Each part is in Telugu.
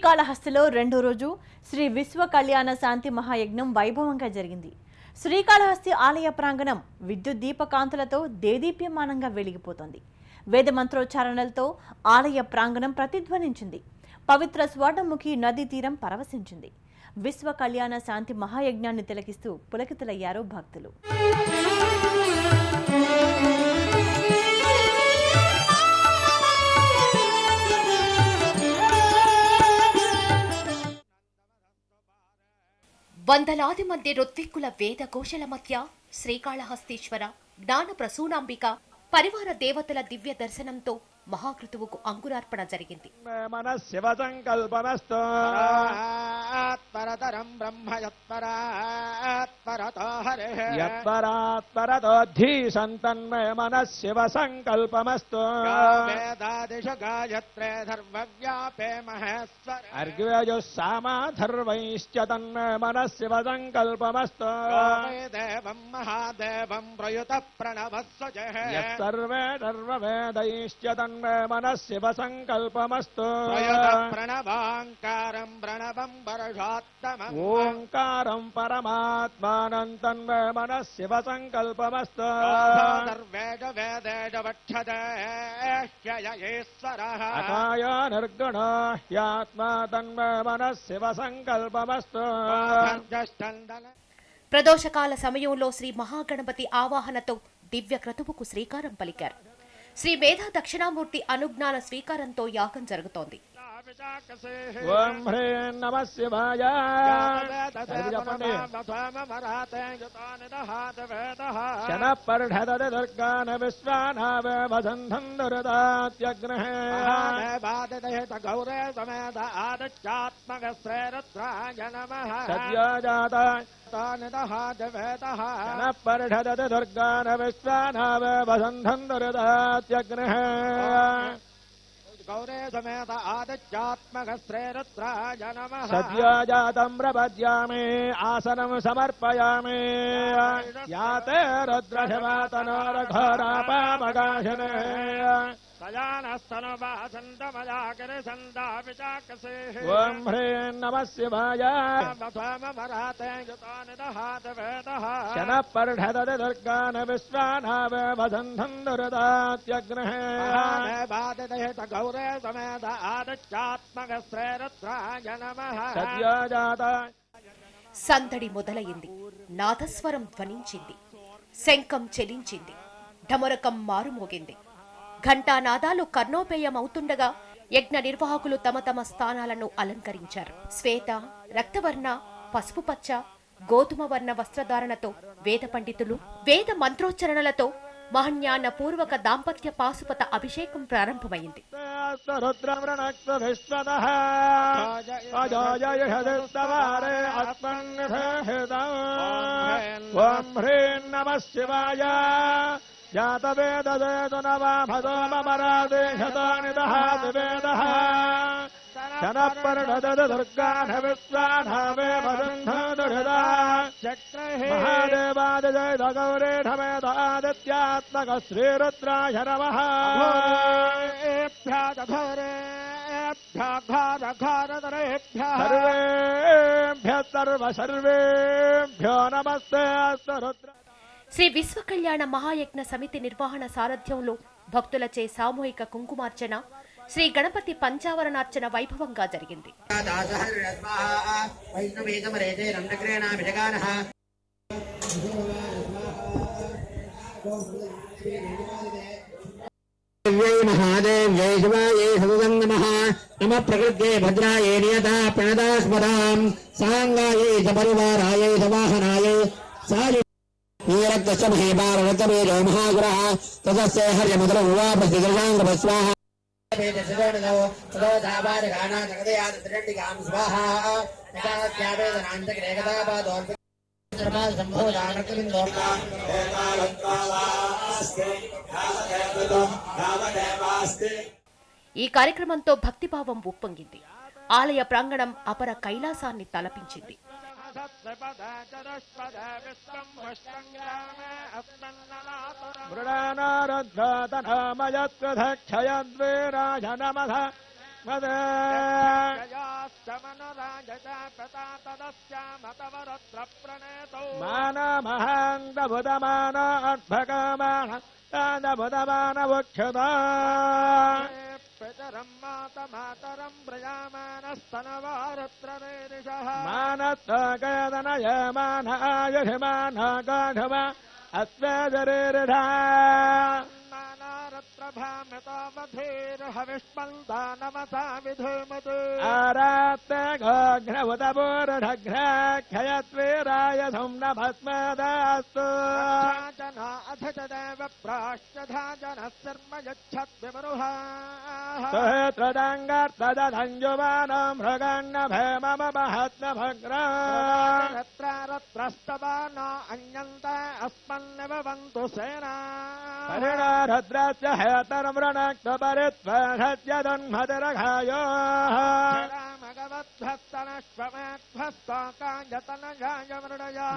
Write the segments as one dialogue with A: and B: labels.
A: శ్రీకాళహస్తిలో రెండో రోజు శ్రీ విశ్వ కళ్యాణ శాంతి మహాయజ్ఞం వైభవంగా జరిగింది. శ్రీకాళహస్తి ఆలయ ప్రాంగణం విద్యుత్ దీపకాంతులతో దేదీప్యమానంగా వెలిగిపోతోంది. వేద మంత్రోచ్చారణలతో ఆలయ ప్రాంగణం ప్రతిధ్వనించింది. పవిత్ర స్వర్ణముఖి నదీ తీరం పరవశించింది. విశ్వ కళ్యాణ శాంతి మహాయజ్ఞాన్ని తిలకిస్తూ పులకితులయ్యారు భక్తులు.
B: వందలాది మంది ఋత్విక్కుల వేద ఘోషల మధ్య శ్రీకాళహస్తీశ్వర జ్ఞాన ప్రసూనాంబిక పరివార దేవతల దివ్య దర్శనంతో మహాకృతువుకు అంకురార్పణ జరిగింది.
C: పరతరం బ్రహ్మ యత్పరాత్పరతో హరిః
D: యత్పరాత్పరతోద్ధీశంతన్మయ మనఃశివ సంకల్పమస్తు.
C: వేదాదిషు గాయత్రే ధర్మవ్యాపే మహేశ్వర
D: అర్గ్వేజుః సామాధర్వైశ్చ తన్మయ మనఃశివ సంకల్పమస్తు.
C: దేవం మహాదేవం ప్రయుత ప్రణవస్వజః
D: యత్సర్వే సర్వవేదైశ్చ తన్మయ మనఃశివ సంకల్పమస్తు.
C: ప్రణవాంకారం ప్రణవం పరషోత్తమం
D: ఓంకారం పరమాత్మానం తన్మయ మనఃశివ సంకల్పమస్తు.
C: సర్వేష వేదేష వక్షతే ఈశ్వరః
D: అకాయ నిర్గుణో హ్యాత్మా తన్మయ మనఃశివ సంకల్పమస్తు.
B: ప్రదోషకాల సమయంలో శ్రీ మహాగణపతి ఆవాహనతో దివ్య క్రతువుకు శ్రీకారం పలికారు. శ్రీ మేధా దక్షిణామూర్తి అనుజ్ఞాన స్వీకారంతో యాగం జరుగుతోంది.
D: ఓం హ్రీం నమః శివాయ. శనపర్ఢద దుర్గాన విశ్వానావ వసంతం దురదాత్యగ్నః
C: గౌరే సమేత ఆదిత్యాత్మక శ్రేరుద్రాయ నమః
D: సద్యోజాత శనపర్ఢద దుర్గాన విశ్వానావ వసంతం దురదాత్యగ్నః
C: గౌరే సమేత ఆదిత్యాత్మక శ్రేరుద్రాయ నమః
D: సద్యోజాతం ప్రపద్యామి ఆసనం సమర్పయామి. యాతే రుద్రశమాతనోరఘోరాపాపగాశనే ఓం హ్రీం నమః శివాయ. శనపర్ఢద దుర్గాన విశ్వానావ వసంతం దురదాత్యగ్నః
C: గౌరే సమేత ఆదిత్యాత్మక శ్రేరుద్రాయ నమః
D: సద్యోజాత.
B: సందడి మొదలైంది. నాదస్వరం ధ్వనించింది. శంఖం చెలించింది. ఢమరకం మారుమోగింది. ఘంటానాదాలు కర్ణోపేయమవుతుండగా యజ్ఞ నిర్వాహకులు తమ తమ స్థానాలను అలంకరించారు. శ్వేత, రక్తవర్ణ, పసుపు పచ్చ, గోధుమ వర్ణ వస్త్రధారణతో వేద పండితులు వేద మంత్రోచ్చరణలతో మహన్యాన పూర్వక దాంపత్య పాశుపత అభిషేకం ప్రారంభమైంది.
D: ఓం హ్రీం నమః శివాయ. జాతవేదదేతు నవాభదోమరాదేశతాని దహాతి వేదః శనపర్ణదద దుర్గాన విశ్వానావే వసంధదుర్దా మహాదేవాదిజయ గౌరేఢమేధ ఆదిత్యాత్మక శ్రీరుద్రాయ నమః. సర్వేభ్యో నమస్తే అస్తు రుద్ర.
B: శ్రీ విశ్వ కళ్యాణ మహాయజ్ఞ సమితి నిర్వహణ సారథ్యంలో భక్తులచే సామూహిక కుంకుమార్చన, శ్రీ గణపతి పంచావరణార్చన వైభవంగా జరిగింది.
E: మహాదేవ్యై శివాయై సతతం నమః. నమః ప్రకృత్యై భద్రాయై నియతా ప్రణదాస్మదాం సాంగాయై చ పరివారాయై సవాహనాయై సాయ నీరక్తశ్చ మహేపారక్తమేజో మహాగురః తదస్య హర్యముద్రమువాపసిదృశాంగభస్వాహ
B: ఈ కార్యక్రమంతో భక్తిభావం ఉప్పొంగింది. ఆలయ ప్రాంగణం అపర కైలాసాన్ని తలపించింది.
D: మృడానారద్ధాతనామయత్రధక్షయద్వేరాజ నమః మానమహాంగబుధమానోద్భగమానబుధమానవక్షదా
C: ప్రచరం మాతరం ప్రజామానస్తనవారత్రనేరిషః
D: మానస్తగదనయమానాయమానాగాఢమ అస్వేదరేరధా
C: నానారత్రభామతామధేర్హవిష్మందానమసా విధూమతు
D: ఆరాత్తగోఘ్నవతపోరఢఘ్నక్షయత్వీరాయ సంనభస్మదాస్తు
C: జనా అధిదేవ ప్రాశ్చధా జనः శర్మ యచ్చద్విమరుహాః
D: సహస్రదంగర్తదంజుమానం మృగన్నభేమమహత్నభగ్రా
C: రత్రస్తవానా అన్యంత అస్మన్నివంతు సేనా
D: పరిణారద్రస్య హేతర్మృణక్తపరిత్వహత్యదన్మతిరఘాయో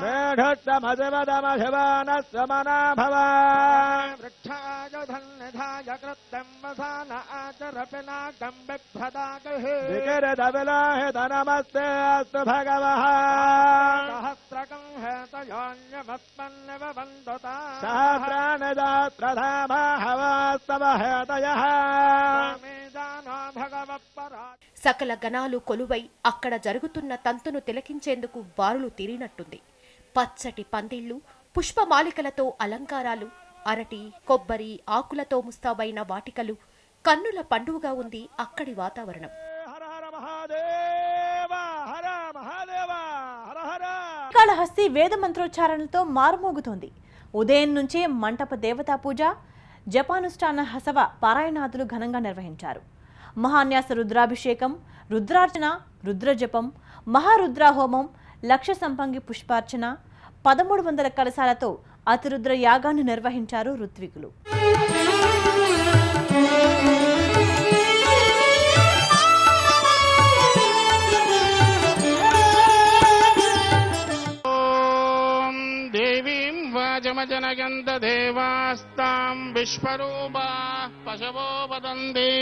D: మేఢత్తమదివదమశివానస్వమనాభవ
C: వృక్షాయుధన్నిధాయ కృత్యం వసాన ఆచరపినాకం బిభ్రదాగహే
D: వికిరదవిలాహితనమస్తే అస్తు భగవః
C: సహస్రకం హేతయోన్యమస్మన్నివంతుతా
D: సహస్రాణదాత్రధామహవాస్తవ హేతయః
B: సకల గణాలు కొలువై అక్కడ జరుగుతున్న తంతును తిలకించేందుకు బారులు తీరినట్టుంది. పచ్చటి పందిళ్లు, పుష్పమాలికలతో అలంకారాలు, అరటి, కొబ్బరి ఆకులతో ముస్తాబైన వాటికలు, కన్నుల పండుగగా ఉంది అక్కడి వాతావరణం.
A: శ్రీకాళహస్తి వేద మంత్రోచ్చారణలతో మారుమోగుతోంది. ఉదయం నుంచే మంటప దేవతా పూజ, జపానుష్ఠాన హసవ పారాయణాదులు ఘనంగా నిర్వహించారు. మహాన్యాస రుద్రాభిషేకం, రుద్రార్చన, రుద్రజపం, మహారుద్రాహోమం, లక్ష సంపంగి పుష్పార్చన, 1300 కలశాలతో అతిరుద్ర యాగాన్ని నిర్వహించారు ఋత్వికులు.
F: దేవీం వాచమజనగంధ దేవాస్తాం విశ్వరూపా పశవో వదంతి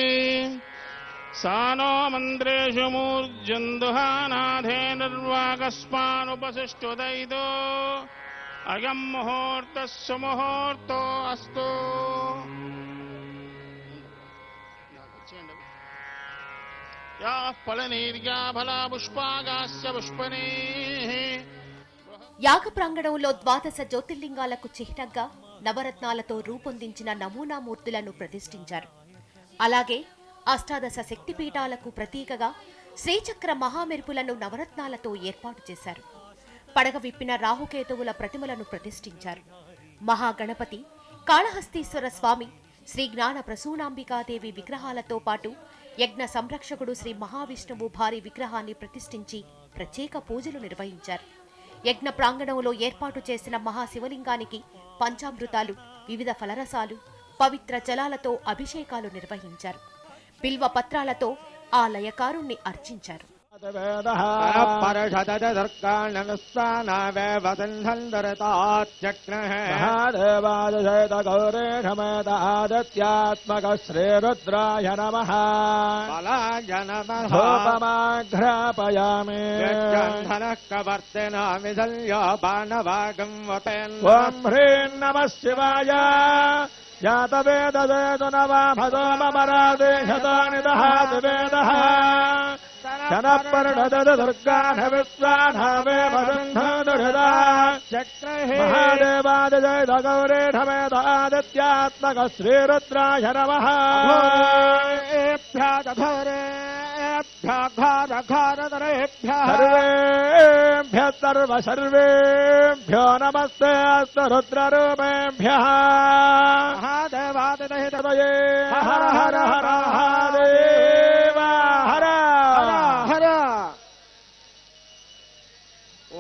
F: సానో మంత్రేషు మూర్జందుహానాథే నిర్వాకస్మానుపశిష్టుదైదో అయం ముహూర్తస్సు ముహూర్తో అస్తు. యా ఫలనీర్యా ఫలా పుష్పాగాస్య పుష్పనీ.
B: యాగ ప్రాంగణంలో ద్వాదశ జ్యోతిర్లింగాలకు చిహ్నంగా నవరత్నాలతో రూపొందించిన నమూనా మూర్తులను ప్రతిష్ఠించారు. అలాగే అష్టాదశ శక్తిపీఠాలకు ప్రతీకగా శ్రీచక్ర మహామెరుపులను నవరత్నాలతో ఏర్పాటు చేశారు. పడగ విప్పిన రాహుకేతువుల ప్రతిమలను ప్రతిష్ఠించారు. మహాగణపతి, కాళహస్తీశ్వర స్వామి, శ్రీ జ్ఞాన ప్రసూనాంబికాదేవి విగ్రహాలతో పాటు యజ్ఞ సంరక్షకుడు శ్రీ మహావిష్ణువు భారీ విగ్రహాన్ని ప్రతిష్ఠించి ప్రత్యేక పూజలు నిర్వహించారు. యజ్ఞ ప్రాంగణంలో ఏర్పాటు చేసిన మహాశివలింగానికి పంచామృతాలు, వివిధ ఫలరసాలు, పవిత్ర జలాలతో అభిషేకాలు నిర్వహించారు. బిల్వ పత్రాలతో ఆ లయకారుణ్ణి అర్చించారు.
D: మహాదేవాదశైతగౌరేఢమేదాదిత్యాత్మక శ్రీరుద్రాయ నమః. ధూపమాఘ్రాపయామి. ఓం హ్రీం నమః శివాయ. జాతవేదవేదు నవామరాదేశతాని దహాతి వేదః. జనపర్ణదుర్గాన విశ్వానామే వదంధదుర్దా. మహాదేవాదశైతగౌరేఢమేదాదిత్యాత్మక శ్రీరుద్రాయ నమః. సర్వేభ్యः సర్వేభ్యో నమస్తే అస్తు రుద్రరూపేభ్యः. మహాదేవాదిదహితదయే హర హర హర మహాదేవ హర హర.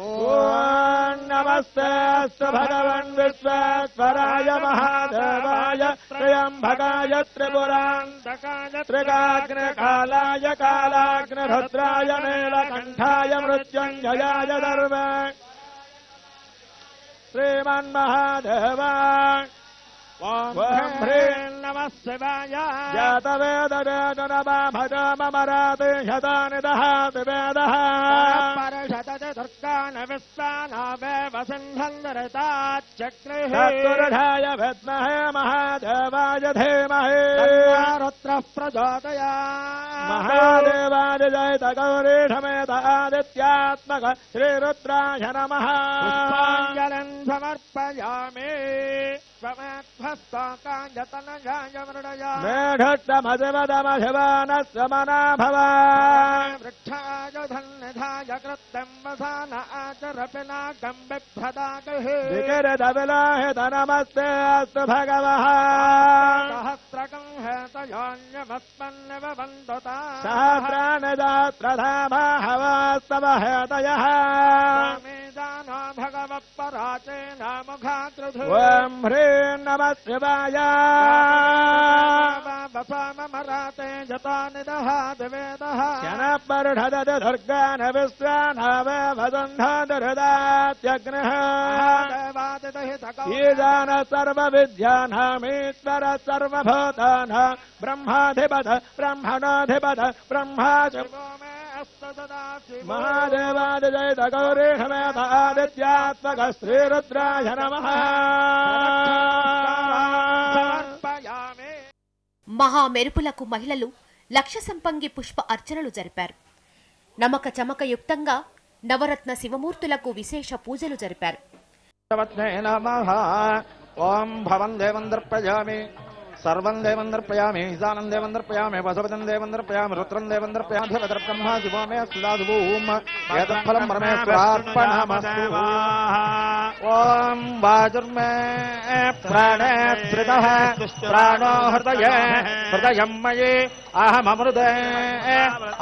D: ఓం నమస్తే అస్తు భగవన్ విశ్వేశ్వరాయ మహాదేవాయ త్రయంబకాయ త్రిపురాంతకాయ త్రికాగ్నికాలాయ కాలాగ్నిరుద్రాయ నీలకంఠాయ మృత్యుంజయాయ సర్వే శ్రీమన్మహాదేవ. ఓం హ్రీం నమః శివాయ. జాతవేదవేదు నవామరాదేశతాని ममराते शतानि दहाति वेदः
C: परषदति दुर्गान् विश्वानावेव सिन्धन्दरताच्चक्रिः
D: तत्पुरुषाय विद्महे महादेवाय धीमहि
C: रुद्रः प्रचोदयात्
D: महादेवाय जयत गौरी समेत आदित्यात्मक श्रीरुद्राय नमः
C: पुष्पाञ्जलिं समर्पयामि स्वमेध्वस्तकाञ्जतनजाय मृडयामि
D: मेढट्टमशिवदमशिवानस्य मना भव
C: वृक्षाय धन्निधाय कृत्यं वसान आचरपिनाकं बिभ्रदागः
D: विकिरदविलाहित नमस्ते अस्तु भगवः
C: सहस्रकं हेतयोन्यमस्मन्निव वन्दता
D: सहस्राणिदात्रधामा हवास्तव हेतयः
C: मेदानो भगवत्पराचेन मुखाकृधु
D: ॐ ह्रीं नमः शिवाय
C: वसाममराते जतानि दहाति वेदः
D: शनपर्षदति दुर्गान् विश्वानावेवदन्धादहृदात्यग्निः ईशान सर्वविद्यानामीश्वर सर्वभूतानां ब्रह्माधिपत ब्रह्मणाधिपत महादेवादिजयत गौरी समेत आदित्यात्मक श्रीरुद्राय नमः
B: మహా మెరుపులకు మహిళలు లక్ష సంపంగి పుష్ప అర్చనలు జరిపారు. నమక చమక యుక్తంగా నవరత్న శివమూర్తులకు విశేష పూజలు జరిపారు.
D: ఓం భవం దేవం దర్పయామి सर्वं देवं दर्पयामि ईशानं देवं दर्पयामि वसुपतिं देवं दर्पयामि रुद्रं देवं दर्पयामि ब्रह्मा शिवो मे सुदाधुभूम एतत्फलं परमेश्वरार्पणमस्तु ॐ वाजुर्मे प्राणे श्रितः प्राणो हृदये हृदयं मयि अहममृते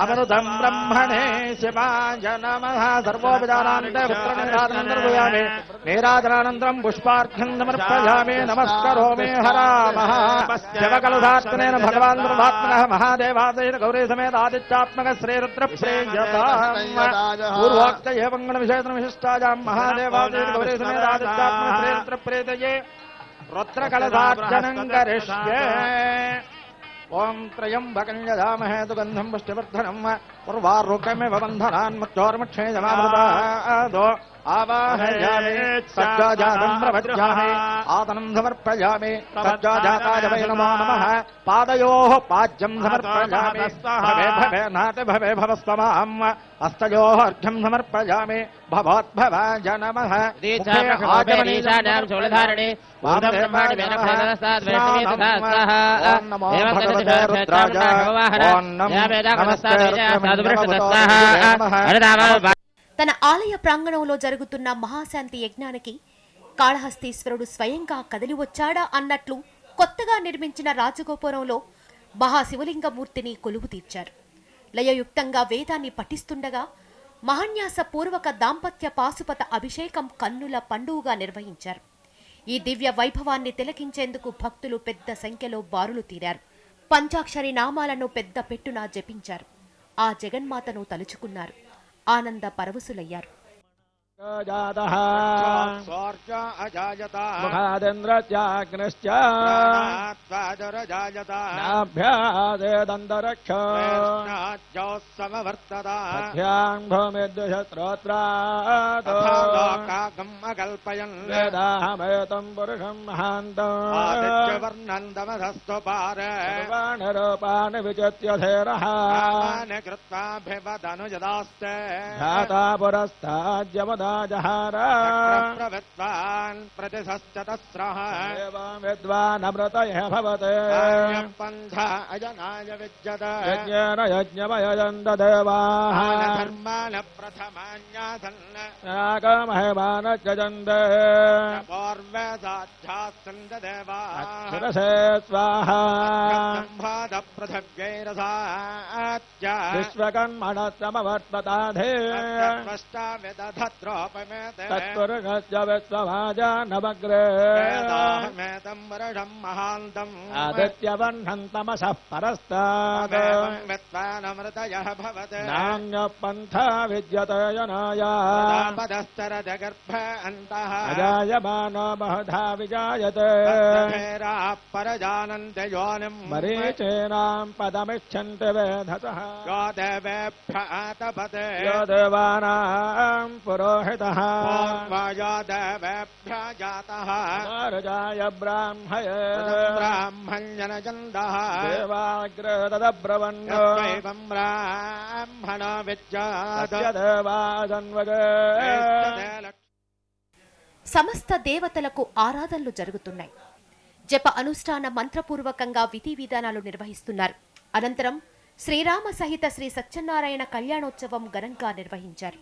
D: अमृतं ब्रह्मणे शिवाय नमः सर्वोपचारान्ते पुत्रनिराधनं दर्पयामि निराधनानन्तरं पुष्पार्घ्यं समर्पयामि नमस्करोमि हरामः शिवकलुधात्मनेन भगवान् प्रभात्मनः महादेवादयेन गौरी समेत आदित्यात्मक श्रीरुद्र प्रेयताम् पूर्वोक्त एवं विशेषणविशिष्टायां महादेवादयेन गौरी समेत आदित्यात्मक श्रीरुद्र प्रेतये रुद्रकलशार्चनं करिष्ये ओम त्रयंबकं यजामहे सुगन्धं पुष्टिवर्धनं उर्वारुकमिव बन्धनान् मुक्तोर्मुक्षेयमामृतादो आवाहयामि सज्जाजातं प्रपद्यामि आतनं समर्पयामि सज्जाजाताय वै नमो नमः पादयोः पाद्यं समर्पयामि भवे भवे नाथ भवे भवस्त्वमाम् हस्तयोः अर्घ्यं समर्पयामि भवोद्भवाय नमः
B: తన ఆలయ ప్రాంగణంలో జరుగుతున్న మహాశాంతి యజ్ఞానికి కాళహస్తీశ్వరుడు స్వయంగా కదిలి వచ్చాడా అన్నట్లు కొత్తగా నిర్మించిన రాజగోపురంలో మహాశివలింగమూర్తిని కొలువు తీర్చారు. లయయుక్తంగా వేదాన్ని పఠిస్తుండగా మహాన్యాస పూర్వక దాంపత్య పాశుపత అభిషేకం కన్నుల పండుగగా నిర్వహించారు. ఈ దివ్య వైభవాన్ని తిలకించేందుకు భక్తులు పెద్ద సంఖ్యలో బారులు తీరారు. పంచాక్షరి నామాలను పెద్ద పెట్టున జపించారు. ఆ జగన్మాతను తలుచుకున్నారు. ఆనంద పరవశులయ్యారు.
D: मुखादिन्द्रत्याग्निश्च नाभ्यादेदन्तरक्षोत्समवर्तदाभ्यां भूमिद्विषत्रोत्राकल्पयन् वेदाहमेतं पुरुषं महान्तवर्णन्दमधस्तुपारूपाणि विचित्य धेरः कृत्वाभिवदनुजदास्ते ध्याता पुरस्ताद्यमदाजहार प्रविद्वान् प्रतिशश्चतस्रः एवं विद्वानमृतयः भवते पन्थ अजनाय विद्यत यज्ञेन यज्ञमयजन्त देवाः धर्मान् प्रथमान्यासन् यागमहेमानत्यजन्ते पौर्वेदाध्यासन्त देवाः शिरसे स्वाहा पृथिव्यैरसाच्च विश्वकर्मणः समवर्तताधे
C: पुरोपमेते
D: तत्पुरुषस्य विश्वभाजानवग्रे
C: वेदाहमेतम् वरुषम् महान्तम्
D: आदित्यवर्णम् तमसः परस्तात्
C: विद्वानमृतयः भवते
D: नान्यपन्था विद्यते यनाया
C: पदश्चरजगर्भ अन्तः
D: अजायमानो बहुधा विजायते
C: परजानन्ते योनिम्
D: मरीचीनाम् पदमिच्छन्ति वेधसः
C: यो देवेभ्य आतपते
D: यो देवानाम् पुरोहितः
C: यो देवेभ्य जातः
D: नारजाय ब्राह्मये
C: ब्राह्मण्यनजन्दः
D: देवाग्रे तदब्रवन्
C: एवं ब्राह्मण विद्यात्
D: देवाजन्वगे
B: సమస్త దేవతలకు ఆరాధనలు జరుగుతున్నాయి. జప అనుష్ఠాన మంత్రపూర్వకంగా విధి విధానాలు నిర్వహిస్తున్నారు. అనంతరం శ్రీరామ సహిత శ్రీ సత్యనారాయణ కళ్యాణోత్సవం ఘనంగా నిర్వహించారు.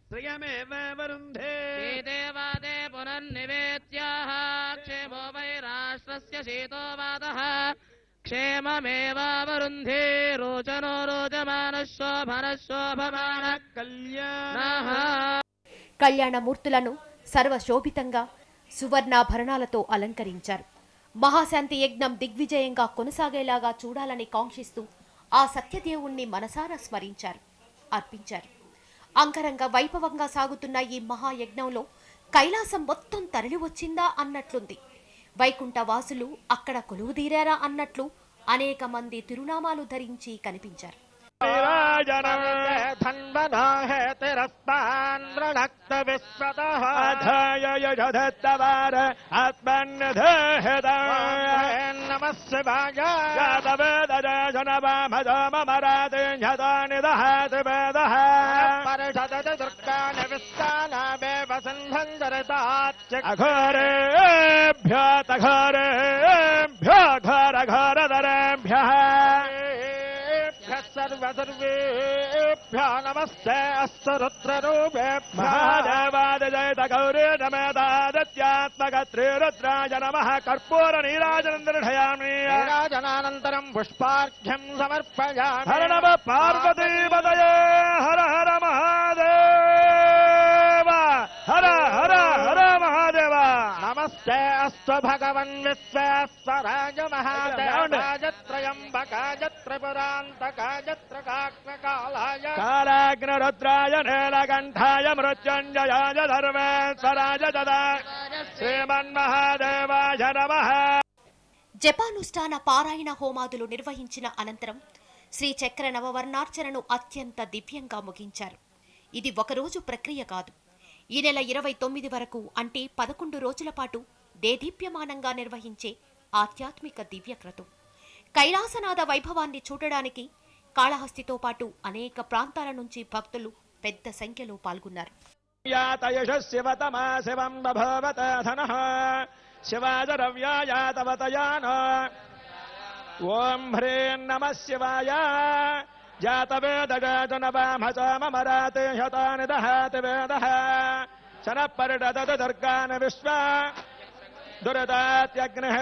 C: శ్రియమేవ వరుంధే
F: దేవాదే పునర్నివేద్యాః క్షేమో వై రాష్ట్రస్య శీతో వాతః క్షేమమేవావరుంధే రోచనో రోచమానః శోభనః శోభమానః కళ్యాణః.
B: కళ్యాణమూర్తులను సర్వశోభితంగా సువర్ణాభరణాలతో అలంకరించారు. మహాశాంతి యజ్ఞం దిగ్విజయంగా కొనసాగేలాగా చూడాలని కాంక్షిస్తూ ఆ సత్యదేవుణ్ణి మనసారా స్మరించారు, అర్పించారు. అంగరంగ వైభవంగా సాగుతున్న ఈ మహాయజ్ఞంలో కైలాసం మొత్తం తరలివచ్చిందా అన్నట్లుంది. వైకుంఠ వాసులు అక్కడ కొలువుదీరారా అన్నట్లు అనేక మంది తిరునామాలు ధరించి కనిపించారు.
C: ధన్వనాహేతిరస్తాన్ వృణక్త విశ్వతః
D: అధాయయధత్తవార ఆత్మన్యధేహదాన్
C: నమః శివాయ
D: యాదవేదజనవామజమరాతే జ్ఞతానిదహాతి వేదః
C: పరిషదత దుర్గాన విస్తానావేవ సంధంజరతాచ్చ
D: అఘోరేభ్యో తఘోరేభ్యో ఘోరఘోరధరేభ్యః
C: సర్వేభ్యో నమస్తే అస్తు రుద్రరూపేభ్యః
D: మహాదేవాదిజయత గౌరీ నమేదాదిత్యాత్మకత్రిరుద్రాయ నమః కర్పూర నీరాజనం దర్శయామి
C: నీరాజనానంతరం పుష్పార్ఘ్యం సమర్పయామి.
D: హర నమ పార్వతీపతయే హర హర మహాదేవ హర హర హర మహాదేవ
C: నమస్తే అస్తు భగవన్ విశ్వేశ్వరాయ మహాదేవాయ త్రయంబకాయ త్రిపురాంతకాయ త్రికాగ్నకాలాయ
D: కాలాగ్నరుద్రాయ నీలకంఠాయ మృత్యుంజయాయ ధర్మేశ్వరాయ తదా శ్రీమన్మహాదేవాయ నమః.
B: జపానుష్ఠాన పారాయణ హోమాదులు నిర్వహించిన అనంతరం శ్రీచక్ర నవవర్ణార్చనను అత్యంత దివ్యంగా ముగించారు. ఇది ఒకరోజు ప్రక్రియ కాదు. ఈ నెల 29 వరకు అంటే 11 రోజుల పాటు దేదీప్యమానంగా నిర్వహించే ఆధ్యాత్మిక దివ్యక్రతుం. కైలాసనాథ వైభవాన్ని చూడడానికి కాళహస్తితో పాటు అనేక ప్రాంతాల నుంచి భక్తులు పెద్ద సంఖ్యలో పాల్గొన్నారు.
D: శివతమా శివం బభవత ధనః శివాజరవ్యాయాతవతయాన ఓం హ్రీం నమః శివాయ జాతవేదజనవామరాతే శతాని దహాతి వేదః శనపరిడదత దుర్గాన్ విశ్వ దురదాత్యగ్నిః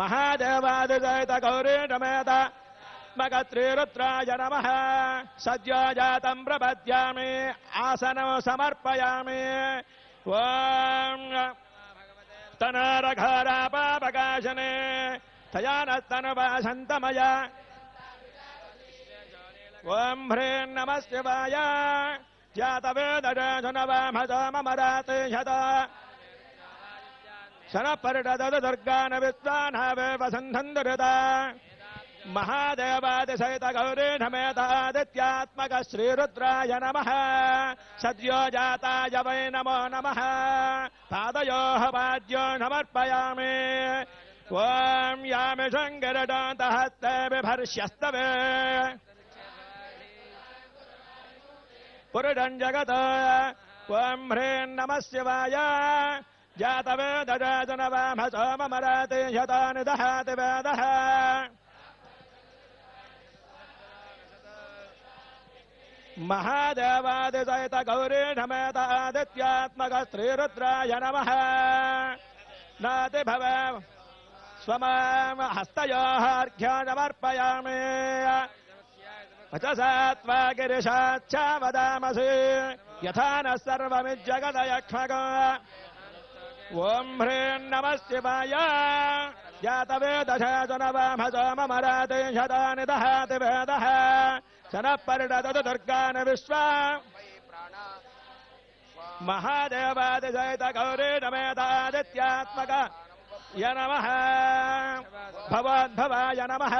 D: మహాదేవాదిజయత గౌరీ నమేత మగత్రిరుద్రాయ నమః. సద్యో జాతం ప్రపద్యామి ఆసనం సమర్పయామి. ఓం తనరఘరాపాపకాశనే తయానస్తనువాసంతమయ. ఓం హ్రీం నమః శివాయ జాతవేదజనవామరాతే శత శనపరిడదత దుర్గాన్ విశ్వానావేవ సంధందురిత మహాదేవాదిసహిత గౌరీ నమేతాదిత్యాత్మక శ్రీరుద్రాయ నమః. సద్యో జాతాయ వై నమో నమః. పాదయోః పాద్యో సమర్పయామి. ఓం యామి శంకరడాంతహస్తే బిభర్ష్యస్తవే పురుడం జగత. ఓం హ్రీం నమః శివాయ జాతవేదజనవామరాతే శతాని దహాతి వేదః महादेवादिसहित गौरी नमेत आदित्यात्मक श्रीरुद्राय नमः नातिभव स्वमाम हस्तयोः अर्घ्यमर्पयामि वचसात्वा गिरिशाच्च वदामसि यथा नः सर्वमिज्जगदयक्ष्मगो ॐ ह्रीं नमः शिवाय जातवेदशनवामसोममराते शतानि दहाति वेदः शनः परिणदतु दुर्गान् विश्वा महादेवादिसहित गौरी नमेदादित्यात्मक य नमः भवद्भवाय नमः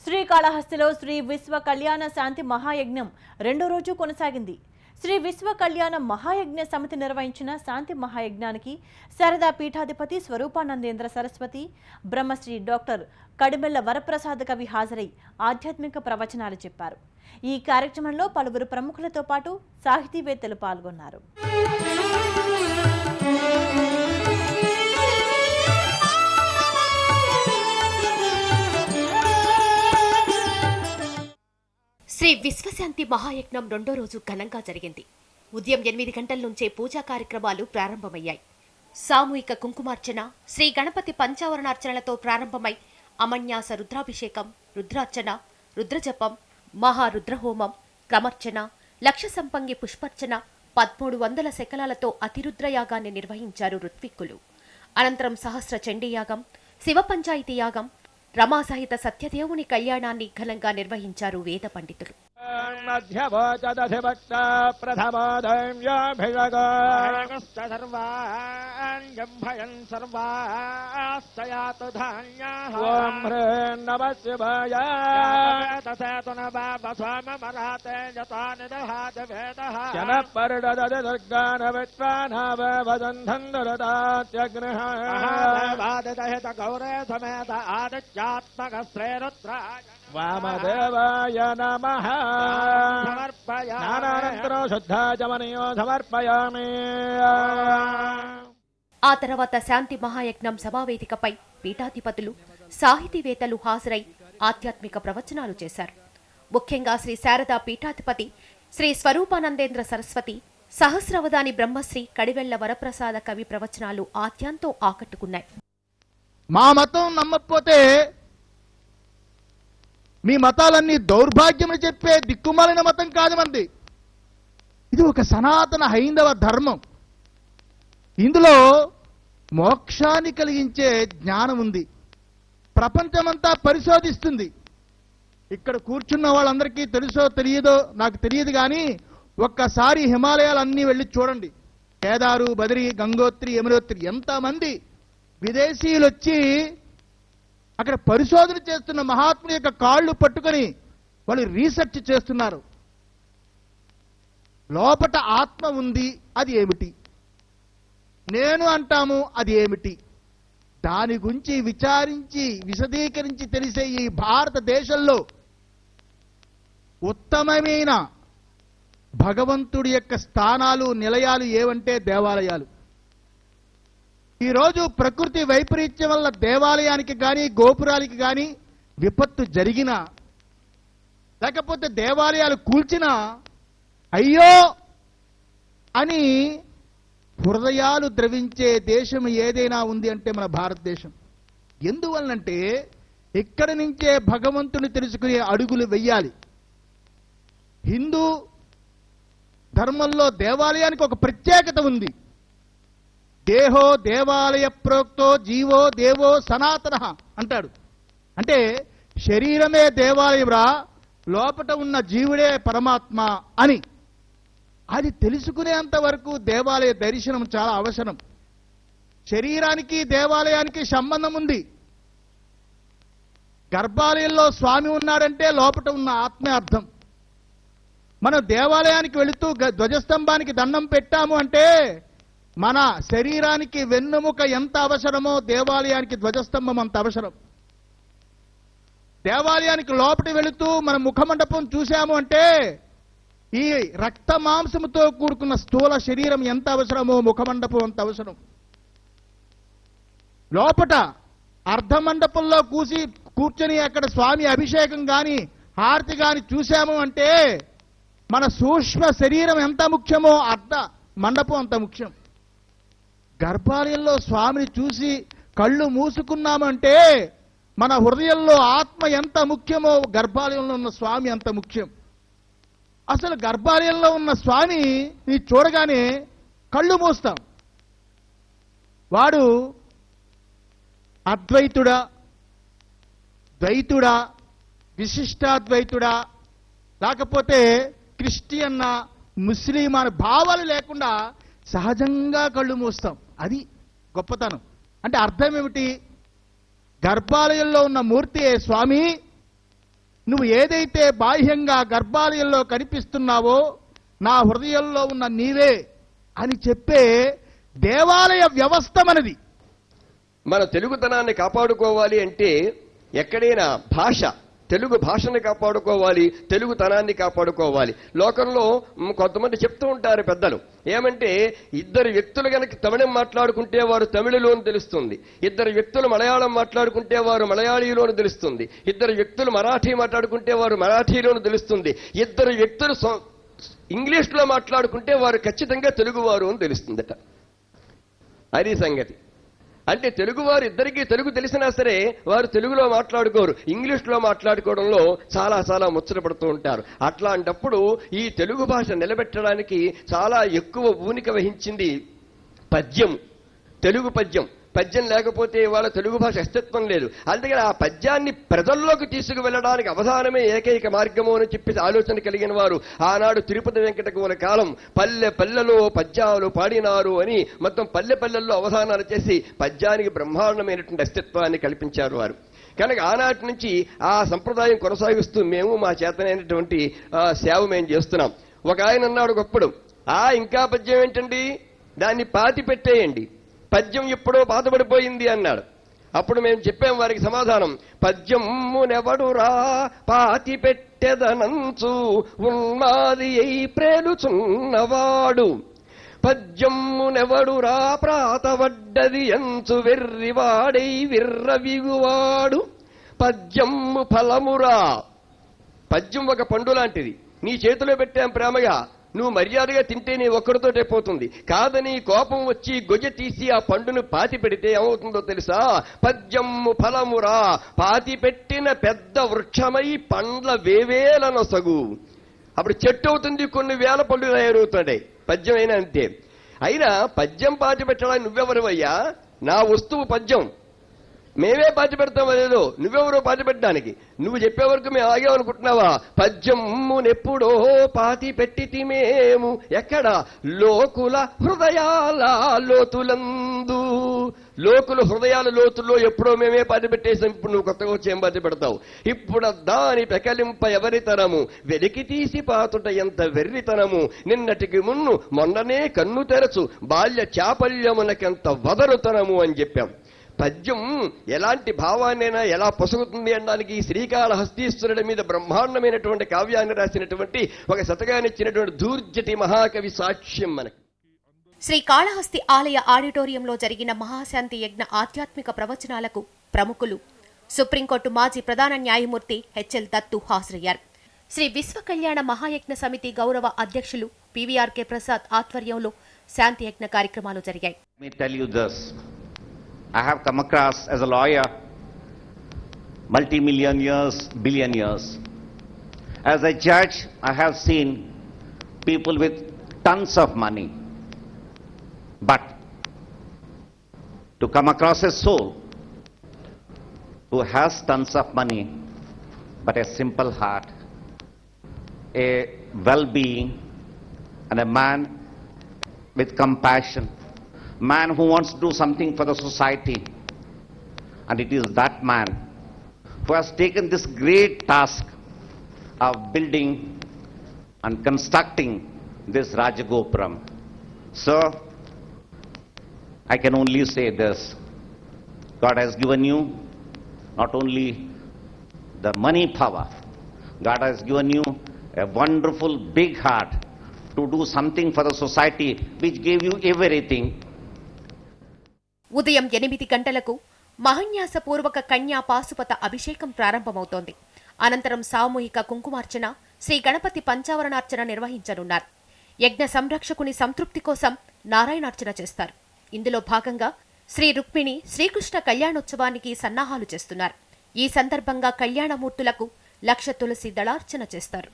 A: శ్రీకాళహస్తిలో శ్రీ విశ్వ కళ్యాణ శాంతి మహాయజ్ఞం రెండో రోజు కొనసాగింది. శ్రీ విశ్వ కళ్యాణ మహాయజ్ఞ సమితి నిర్వహించిన శాంతి మహాయజ్ఞానికి శారదా పీఠాధిపతి స్వరూపానందేంద్ర సరస్వతి, బ్రహ్మశ్రీ డాక్టర్ కడిమెళ్ల వరప్రసాద కవి హాజరై ఆధ్యాత్మిక ప్రవచనాలు చెప్పారు. ఈ కార్యక్రమంలో పలువురు ప్రముఖులతో పాటు సాహితీవేత్తలు పాల్గొన్నారు.
B: శ్రీ విశ్వశాంతి మహాయజ్ఞం రెండో రోజు ఘనంగా జరిగింది. ఉదయం 8 గంటల నుంచే పూజా కార్యక్రమాలు ప్రారంభమయ్యాయి. సామూహిక కుంకుమార్చన, శ్రీ గణపతి పంచావరణార్చనలతో ప్రారంభమై అమన్యాస రుద్రాభిషేకం, రుద్రార్చన, రుద్రజపం, మహారుద్రహోమం, క్రమర్చన, లక్ష సంపంగి పుష్పర్చన, 1300 శకలాలతో అతిరుద్రయాగాన్ని నిర్వహించారు ఋత్విక్కులు. అనంతరం సహస్ర చండీయాగం, శివ పంచాయతీ యాగం, రమా సహిత సత్యదేవుని కళ్యాణాన్ని ఘనంగా నిర్వహించారు వేద పండితులు.
D: వామదేవాయ నమః జ్ఞానానంతరో శుద్ధాచమనీయో సమర్పయామి.
B: ఆ తర్వాత శాంతి మహాయజ్ఞం సభావేదికపై పీఠాధిపతులు, సాహితీవేత్తలు హాజరై ఆధ్యాత్మిక ప్రవచనాలు చేశారు. ముఖ్యంగా శ్రీ శారదా పీఠాధిపతి శ్రీ స్వరూపానందేంద్ర సరస్వతి, సహస్రవదాని బ్రహ్మశ్రీ కడివెళ్ల వరప్రసాద కవి ప్రవచనాలు ఆద్యంతో ఆకట్టుకున్నాయి.
G: మా మతం నమ్మకపోతే మీ మతాలన్నీ దౌర్భాగ్యమని చెప్పే దిక్కుమాలిన మతం కాదు మంది. ఇది ఒక సనాతన హైందవ ధర్మం. ఇందులో మోక్షాన్ని కలిగించే జ్ఞానం ఉంది. ప్రపంచమంతా పరిశోధిస్తుంది. ఇక్కడ కూర్చున్న వాళ్ళందరికీ తెలుసో తెలియదో నాకు తెలియదు, కానీ ఒక్కసారి హిమాలయాలన్నీ వెళ్ళి చూడండి. కేదారు, బదరి, గంగోత్రి, యమునోత్రి, ఎంతమంది విదేశీయులు వచ్చి అక్కడ పరిశోధన చేస్తున్న మహాత్ముని యొక్క కాళ్ళు పట్టుకొని వాళ్ళు రీసెర్చ్ చేస్తున్నారు. లోపట ఆత్మ ఉంది, అది ఏమిటి? నేను అంటాము, అది ఏమిటి? దాని గురించి విచారించి విశదీకరించి తెలిసే ఈ భారతదేశంలో ఉత్తమమైన భగవంతుడి యొక్క స్థానాలు, నిలయాలు ఏవంటే దేవాలయాలు. ఈరోజు ప్రకృతి వైపరీత్యం వల్ల దేవాలయానికి కానీ గోపురాలకి కానీ విపత్తు జరిగినా, లేకపోతే దేవాలయాలు కూల్చినా అయ్యో అని హృదయాలు ద్రవించే దేశం ఏదైనా ఉంది అంటే మన భారతదేశం. ఎందువల్లంటే ఇక్కడి నుంచే భగవంతుని తెలుసుకునే అడుగులు వెయ్యాలి. హిందూ ధర్మంలో దేవాలయానికి ఒక ప్రత్యేకత ఉంది. దేహో దేవాలయ ప్రోక్తో జీవో దేవో సనాతన అంటాడు. అంటే శరీరమే దేవాలయంరా, లోపట ఉన్న జీవుడే పరమాత్మ అని. అది తెలుసుకునేంత వరకు దేవాలయ దర్శనం చాలా అవసరం. శరీరానికి దేవాలయానికి సంబంధం ఉంది. గర్భాలయంలో స్వామి ఉన్నాడంటే లోపట ఉన్న ఆత్మే అర్థం. మనం దేవాలయానికి వెళుతూ ధ్వజస్తంభానికి దండం పెట్టాము అంటే మన శరీరానికి వెన్నుముక ఎంత అవసరమో దేవాలయానికి ధ్వజస్తంభం అంత అవసరం. దేవాలయానికి లోపటి వెళుతూ మన ముఖమండపం చూశాము అంటే ఈ రక్త మాంసముతో కూడుకున్న స్థూల శరీరం ఎంత అవసరమో ముఖమండపం అంత అవసరం. లోపట అర్ధమండపంలో కూర్చొని అక్కడ స్వామి అభిషేకం గాని హారతి గాని చూశాము అంటే మన సూక్ష్మ శరీరం ఎంత ముఖ్యమో అర్ధ మండపం అంత ముఖ్యం. గర్భాలయంలో స్వామిని చూసి కళ్ళు మూసుకున్నామంటే మన హృదయంలో ఆత్మ ఎంత ముఖ్యమో గర్భాలయంలో ఉన్న స్వామి అంత ముఖ్యం. అసలు గర్భాలయంలో ఉన్న స్వామిని చూడగానే కళ్ళు మూస్తాం. వాడు అద్వైతుడా, ద్వైతుడా, విశిష్టాద్వైతుడా, లేకపోతే క్రిస్టియన్నా, ముస్లిం అనే భావాలు లేకుండా సహజంగా కళ్ళు మూస్తాం. అది గొప్పతనం. అంటే అర్థం ఏమిటి? గర్భాలయంలో ఉన్న మూర్తియే స్వామి, నువ్వు ఏదైతే బాహ్యంగా గర్భాలయంలో కనిపిస్తున్నావో నా హృదయంలో ఉన్న నీవే అని చెప్పే దేవాలయ వ్యవస్థ మనది.
H: మన తెలుగుతనాన్ని కాపాడుకోవాలి అంటే ఎక్కడైనా భాష, తెలుగు భాషను కాపాడుకోవాలి, తెలుగుతనాన్ని కాపాడుకోవాలి. లోకంలో కొంతమంది చెప్తూ ఉంటారు పెద్దలు, ఏమంటే ఇద్దరు వ్యక్తులు కనుక తమిళం మాట్లాడుకుంటే వారు తమిళలోని తెలుస్తుంది, ఇద్దరు వ్యక్తులు మలయాళం మాట్లాడుకుంటే వారు మలయాళీలోని తెలుస్తుంది, ఇద్దరు వ్యక్తులు మరాఠీ మాట్లాడుకుంటే వారు మరాఠీలోని తెలుస్తుంది, ఇద్దరు వ్యక్తులు ఇంగ్లీష్లో మాట్లాడుకుంటే వారు ఖచ్చితంగా తెలుగువారు అని తెలుస్తుందట. అది సంగతి. అంటే తెలుగువారు ఇద్దరికీ తెలుగు తెలిసినా సరే వారు తెలుగులో మాట్లాడుకోరు, ఇంగ్లీష్లో మాట్లాడుకోవడంలో చాలా చాలా ముచ్చటపడుతూ ఉంటారు. అట్లాంటప్పుడు ఈ తెలుగు భాష నిలబెట్టడానికి చాలా ఎక్కువ ఊనిక వహించింది పద్యం, తెలుగు పద్యం. పద్యం లేకపోతే వాళ్ళ తెలుగు భాష అస్తిత్వం లేదు. అందుకని ఆ పద్యాన్ని ప్రజల్లోకి తీసుకువెళ్ళడానికి అవధానమే ఏకైక మార్గము అని చెప్పేసి ఆలోచన కలిగిన వారు ఆనాడు తిరుపతి వెంకటకవుల కాలం పల్లె పల్లెలో పద్యాలు పాడినారు అని మొత్తం పల్లె పల్లెల్లో అవధానాలు చేసి పద్యానికి బ్రహ్మాండమైనటువంటి అస్తిత్వాన్ని కల్పించారు వారు. కనుక ఆనాటి నుంచి ఆ సంప్రదాయం కొనసాగిస్తూ మేము మా చేతనైనటువంటి సేవ మేము చేస్తున్నాం. ఒక ఆయన అన్నాడు గొప్పడు, ఇంకా పద్యం ఏంటండి, దాన్ని పాతి పెట్టేయండి, పద్యం ఎప్పుడో బాధపడిపోయింది అన్నాడు. అప్పుడు మేము చెప్పాం వారికి సమాధానం, పద్యమునెవడురా పాతి పెట్టెదనంచు ఉన్మాది అయి ప్రేలుచున్నవాడు, పద్యమునెవడురా ప్రాతవడ్డది ఎంచు వెర్రివాడై విర్రవిగువాడు, పద్యము ఫలమురా. పద్యం ఒక పండు లాంటిది, నీ చేతిలో పెట్టాం ప్రేమగా, నువ్వు మర్యాదగా తింటే నీ ఒక్కడితోటే పోతుంది, కాదని కోపం వచ్చి గొయ్య తీసి ఆ పండును పాతి పెడితే ఏమవుతుందో తెలుసా? పద్యము ఫలమురా, పాతి పెట్టిన పెద్ద వృక్షమై పండ్ల వేవేలనొసగు. అప్పుడు చెట్టు అవుతుంది, కొన్ని వేల పండ్లు తయారవుతాయి. పద్యం అయినా అంతే. అయినా పద్యం పాతి పెట్టడానికి నువ్వెవరివయ్యా? నా వస్తువు పద్యం, మేమే పాతి పెడతాం, అదేదో నువ్వెవరో పాతి పెట్టడానికి. నువ్వు చెప్పే వరకు మేము ఆగామనుకుంటున్నావా? పద్యమునెప్పుడో పాతి పెట్టి మేము ఎక్కడ? లోకుల హృదయాల లోతులందు. లోకుల హృదయాల లోతుల్లో ఎప్పుడో మేమే పాతి పెట్టేసాం, ఇప్పుడు నువ్వు కొత్తగా వచ్చి ఏం పాతి పెడతావు? ఇప్పుడు దాని పెకలింప ఎవరితనము, వెలికి తీసి పాతుట ఎంత వెర్రితనము, నిన్నటికి మున్ను మొన్ననే కన్ను తెరచు బాల్య చాపల్యమునకెంత వదరుతనము అని చెప్పాం. పద్యం ఎలాంటి భావాన్నైనా ఎలా పొసగుతుంది అనడానికి శ్రీకాళహస్తీశ్వరుడి మీద బ్రహ్మాండమైనటువంటి కావ్యాన్ని రాసినటువంటి ఒక శతకాన్నిచ్చినటువంటి ధూర్జటి మహాకవి సాక్ష్యం మనకు.
B: శ్రీకాళహస్తి ఆలయ ఆడిటోరియంలో జరిగిన మహాశాంతి యజ్ఞ ఆధ్యాత్మిక ప్రవచనాలకు ప్రముఖులు, సుప్రీంకోర్టు మాజీ ప్రధాన న్యాయమూర్తి హెచ్ఎల్ దత్తు హాజరయ్యారు. శ్రీ విశ్వ కళ్యాణ మహాయజ్ఞ సమితి గౌరవ అధ్యక్షులు పివిఆర్కే ప్రసాద్ ఆధ్వర్యంలో శాంతి యజ్ఞ కార్యక్రమాలు జరిగాయి.
I: I have come across as a lawyer multi-millionaires, billionaires. As a judge, I have seen people with tons of money. But to come across a soul who has tons of money but a simple heart, a well-being, and a man with compassion, man who wants to do something for the society, and it is that man who has taken this great task of building and constructing this Rajagopuram. So I can only say this: God has given you not only the money power, God has given you a wonderful big heart to do something for the society which gave you everything.
B: ఉదయం 8 గంటలకు మహన్యాసపూర్వక కన్యా పాశుపత అభిషేకం ప్రారంభమవుతోంది. అనంతరం సామూహిక కుంకుమార్చన, శ్రీ గణపతి పంచావరణార్చన నిర్వహించనున్నారు. యజ్ఞ సంరక్షకుని సంతృప్తి కోసం నారాయణార్చన చేస్తారు. ఇందులో భాగంగా శ్రీ రుక్మిణి శ్రీకృష్ణ కళ్యాణోత్సవానికి సన్నాహాలు చేస్తున్నారు. ఈ సందర్భంగా కళ్యాణమూర్తులకు 1,00,000 తులసి దళార్చన చేస్తారు.